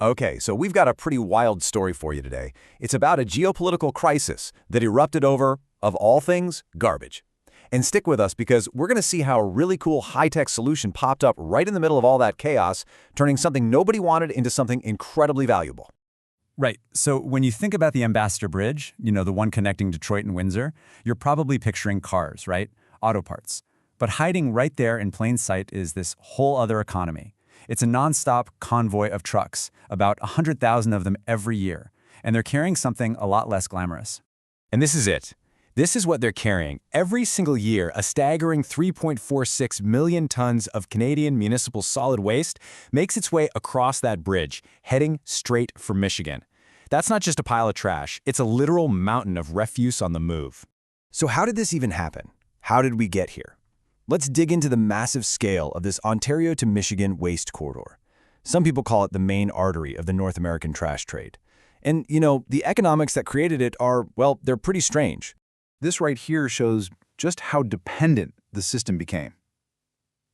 Okay, so we've got a pretty wild story for you today. It's about a geopolitical crisis that erupted over, of all things, garbage. And stick with us because we're going to see how a really cool high-tech solution popped up right in the middle of all that chaos, turning something nobody wanted into something incredibly valuable. Right. So when you think about the Ambassador Bridge, the one connecting Detroit and Windsor, you're probably picturing cars, right? Auto parts. But hiding right there in plain sight is this whole other economy. It's a nonstop convoy of trucks, about 100,000 of them every year, and they're carrying something a lot less glamorous. And this is it. This is what they're carrying. Every single year, a staggering 3.46 million tons of Canadian municipal solid waste makes its way across that bridge, heading straight for Michigan. That's not just a pile of trash, it's a literal mountain of refuse on the move. So how did this even happen? How did we get here? Let's dig into the massive scale of this Ontario to Michigan waste corridor. Some people call it the main artery of the North American trash trade. And, the economics that created it are, well, they're pretty strange. This right here shows just how dependent the system became.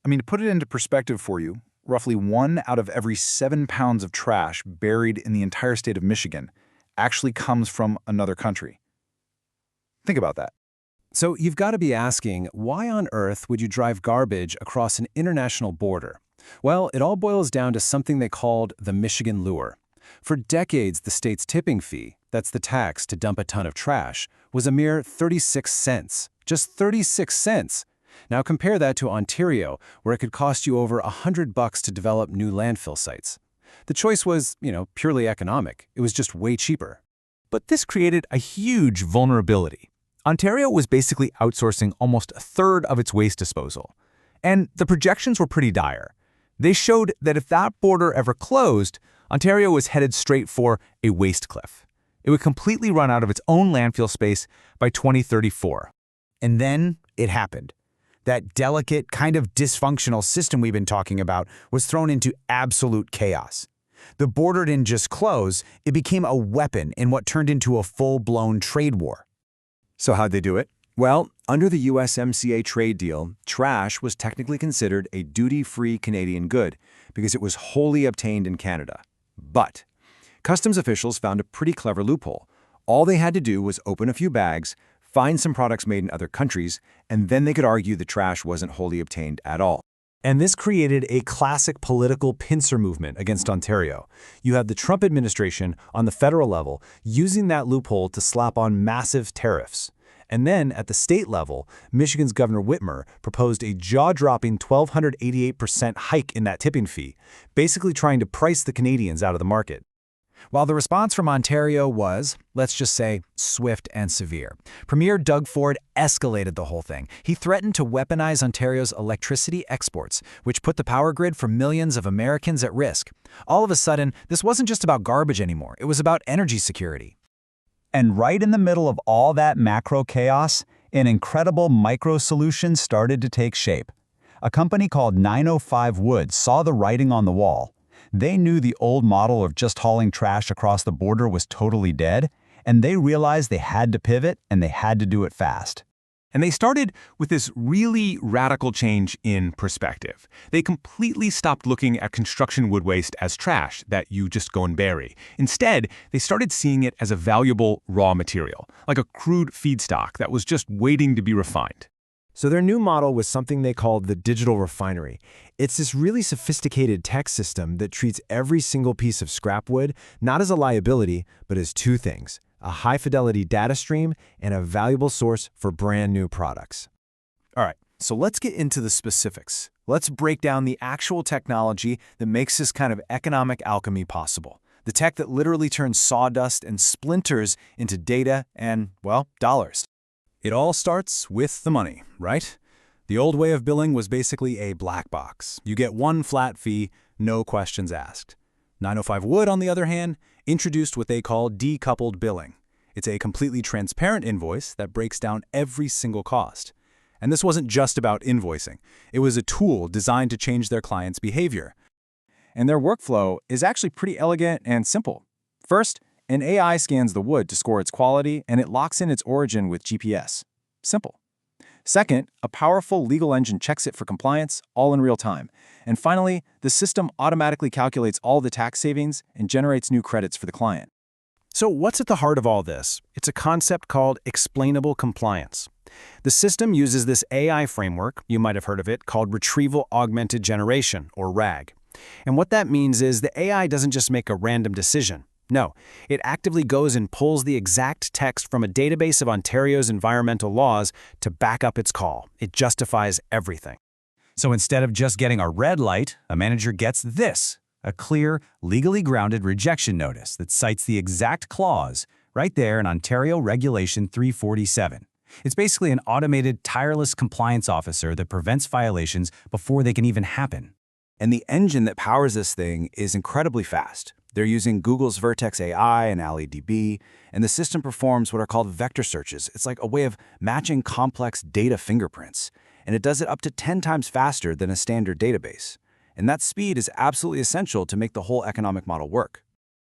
To put it into perspective for you, roughly 1 out of every 7 pounds of trash buried in the entire state of Michigan actually comes from another country. Think about that. So you've got to be asking, why on earth would you drive garbage across an international border? Well, it all boils down to something they called the Michigan lure. For decades, the state's tipping fee, that's the tax to dump a ton of trash, was a mere 36 cents. Just 36 cents. Now compare that to Ontario, where it could cost you over $100 to develop new landfill sites. The choice was, purely economic. It was just way cheaper. But this created a huge vulnerability. Ontario was basically outsourcing almost a third of its waste disposal. And the projections were pretty dire. They showed that if that border ever closed, Ontario was headed straight for a waste cliff. It would completely run out of its own landfill space by 2034. And then it happened. That delicate, kind of dysfunctional system we've been talking about was thrown into absolute chaos. The border didn't just close, it became a weapon in what turned into a full-blown trade war. So how'd they do it? Well, under the USMCA trade deal, trash was technically considered a duty-free Canadian good because it was wholly obtained in Canada. But customs officials found a pretty clever loophole. All they had to do was open a few bags, find some products made in other countries, and then they could argue the trash wasn't wholly obtained at all. And this created a classic political pincer movement against Ontario. You had the Trump administration on the federal level using that loophole to slap on massive tariffs. And then, at the state level, Michigan's Governor Whitmer proposed a jaw-dropping 1,288% hike in that tipping fee, basically trying to price the Canadians out of the market. While the response from Ontario was, let's just say, swift and severe, Premier Doug Ford escalated the whole thing. He threatened to weaponize Ontario's electricity exports, which put the power grid for millions of Americans at risk. All of a sudden, this wasn't just about garbage anymore. It was about energy security. And right in the middle of all that macro chaos, an incredible micro solution started to take shape. A company called 905 Wood saw the writing on the wall. They knew the old model of just hauling trash across the border was totally dead, and they realized they had to pivot and they had to do it fast. And they started with this really radical change in perspective. They completely stopped looking at construction wood waste as trash that you just go and bury. Instead, they started seeing it as a valuable raw material, like a crude feedstock that was just waiting to be refined. So their new model was something they called the Digital Refinery. It's this really sophisticated tech system that treats every single piece of scrap wood not as a liability, but as two things: a high-fidelity data stream and a valuable source for brand new products. All right, so let's get into the specifics. Let's break down the actual technology that makes this kind of economic alchemy possible. The tech that literally turns sawdust and splinters into data and, well, dollars. It all starts with the money, right? The old way of billing was basically a black box. You get one flat fee, no questions asked. 905 Wood, on the other hand, introduced what they call decoupled billing. It's a completely transparent invoice that breaks down every single cost. And this wasn't just about invoicing. It was a tool designed to change their clients' behavior. And their workflow is actually pretty elegant and simple. First, an AI scans the wood to score its quality, and it locks in its origin with GPS. Simple. Second, a powerful legal engine checks it for compliance, all in real time. And finally, the system automatically calculates all the tax savings and generates new credits for the client. So what's at the heart of all this? It's a concept called explainable compliance. The system uses this AI framework, you might have heard of it, called Retrieval Augmented Generation, or RAG. And what that means is the AI doesn't just make a random decision. No, it actively goes and pulls the exact text from a database of Ontario's environmental laws to back up its call. It justifies everything. So instead of just getting a red light, a manager gets this, a clear, legally grounded rejection notice that cites the exact clause right there in Ontario Regulation 347. It's basically an automated, tireless compliance officer that prevents violations before they can even happen. And the engine that powers this thing is incredibly fast. They're using Google's Vertex AI and AliDB, and the system performs what are called vector searches. It's like a way of matching complex data fingerprints. And it does it up to 10 times faster than a standard database. And that speed is absolutely essential to make the whole economic model work.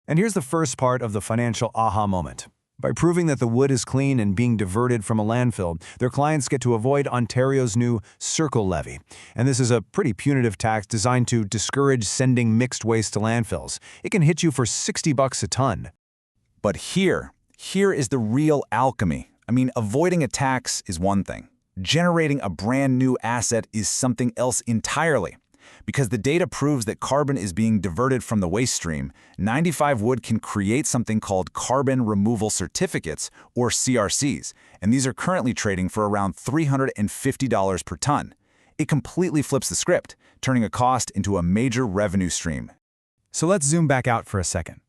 And here's the first part of the financial aha moment. By proving that the wood is clean and being diverted from a landfill, their clients get to avoid Ontario's new CIRCIL levy. And this is a pretty punitive tax designed to discourage sending mixed waste to landfills. It can hit you for $60 a ton. But here is the real alchemy. I mean, avoiding a tax is one thing. Generating a brand new asset is something else entirely. Because the data proves that carbon is being diverted from the waste stream, 95 Wood can create something called carbon removal certificates, or CRCs, and these are currently trading for around $350 per ton. It completely flips the script, turning a cost into a major revenue stream. So let's zoom back out for a second.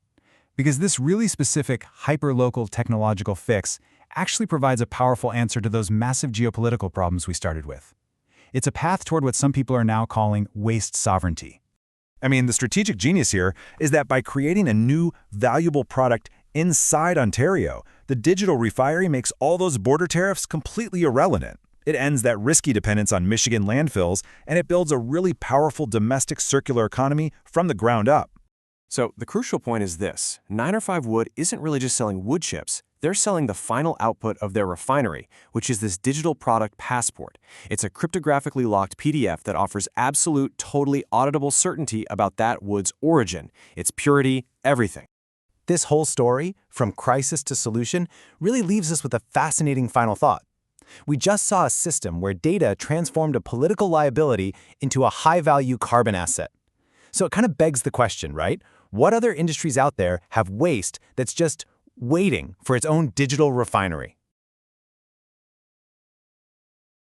Because this really specific, hyper-local technological fix actually provides a powerful answer to those massive geopolitical problems we started with. It's a path toward what some people are now calling waste sovereignty. I mean, the strategic genius here is that by creating a new, valuable product inside Ontario, the digital refinery makes all those border tariffs completely irrelevant. It ends that risky dependence on Michigan landfills, and it builds a really powerful domestic circular economy from the ground up. So the crucial point is this: 905 Wood isn't really just selling wood chips. They're selling the final output of their refinery, which is this digital product passport. It's a cryptographically locked PDF that offers absolute, totally auditable certainty about that wood's origin, its purity, everything. This whole story, from crisis to solution, really leaves us with a fascinating final thought. We just saw a system where data transformed a political liability into a high-value carbon asset. So it kind of begs the question, right? What other industries out there have waste that's just waiting for its own digital refinery?